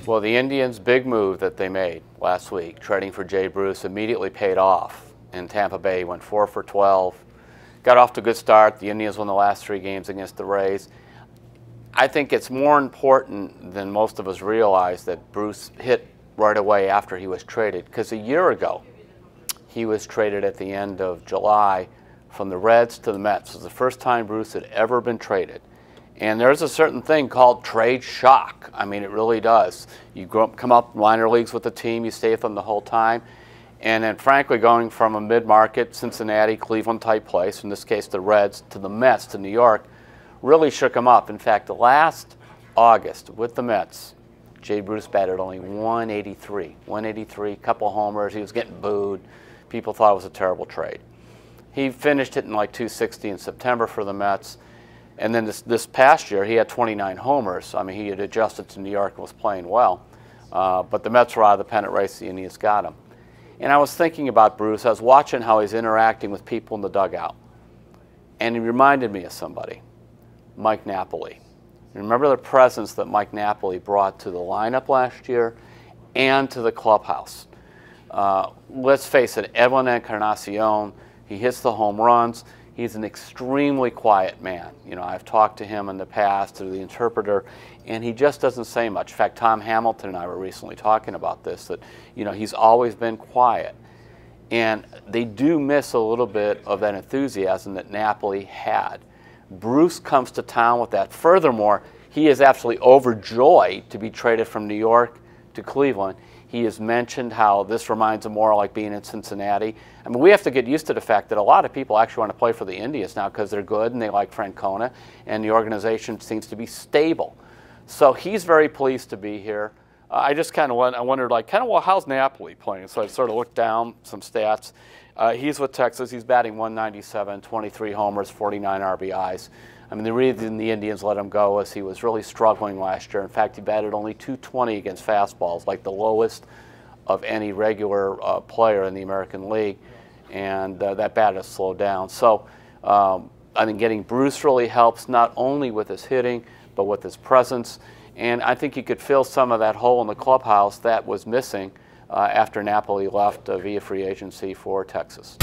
Well, the Indians' big move that they made last week, trading for Jay Bruce, immediately paid off. In Tampa Bay, he went 4 for 12. Got off to a good start. The Indians won the last 3 games against the Rays. I think it's more important than most of us realize that Bruce hit right away after he was traded, because a year ago, he was traded at the end of July from the Reds to the Mets. It was the first time Bruce had ever been traded. And there's a certain thing called trade shock. I mean, it really does. You come up minor leagues with the team, you stay with them the whole time. And then, frankly, going from a mid-market Cincinnati, Cleveland type place, in this case the Reds, to the Mets, to New York, really shook him up. In fact, last August with the Mets, Jay Bruce batted only 183. 183, couple homers, he was getting booed. People thought it was a terrible trade. He finished hitting like 260 in September for the Mets. And then this past year, he had 29 homers. I mean, he had adjusted to New York and was playing well. But the Mets were out of the pennant race, the Indians got him. And I was thinking about Bruce. I was watching how he's interacting with people in the dugout. And he reminded me of somebody, Mike Napoli. Remember the presence that Mike Napoli brought to the lineup last year and to the clubhouse. Let's face it, Edwin Encarnacion, he hits the home runs. He's an extremely quiet man. You know, I've talked to him in the past through the interpreter, and he just doesn't say much. In fact, Tom Hamilton and I were recently talking about this, that, you know, he's always been quiet. And they do miss a little bit of that enthusiasm that Napoli had. Bruce comes to town with that. Furthermore, he is absolutely overjoyed to be traded from New York to Cleveland. He has mentioned how this reminds him more like being in Cincinnati. I mean, we have to get used to the fact that a lot of people actually want to play for the Indians now because they're good and they like Francona, and the organization seems to be stable. So he's very pleased to be here. I just kind of wondered, like, well, how's Napoli playing? So I sort of looked down some stats. He's with Texas. He's batting 197, 23 homers, 49 RBIs. I mean, the reason the Indians let him go is he was really struggling last year. In fact, he batted only 220 against fastballs, like the lowest of any regular player in the American League, and that bat has slowed down. So I think getting Bruce really helps, not only with his hitting, but with his presence. And I think he could fill some of that hole in the clubhouse that was missing after Napoli left via free agency for Texas.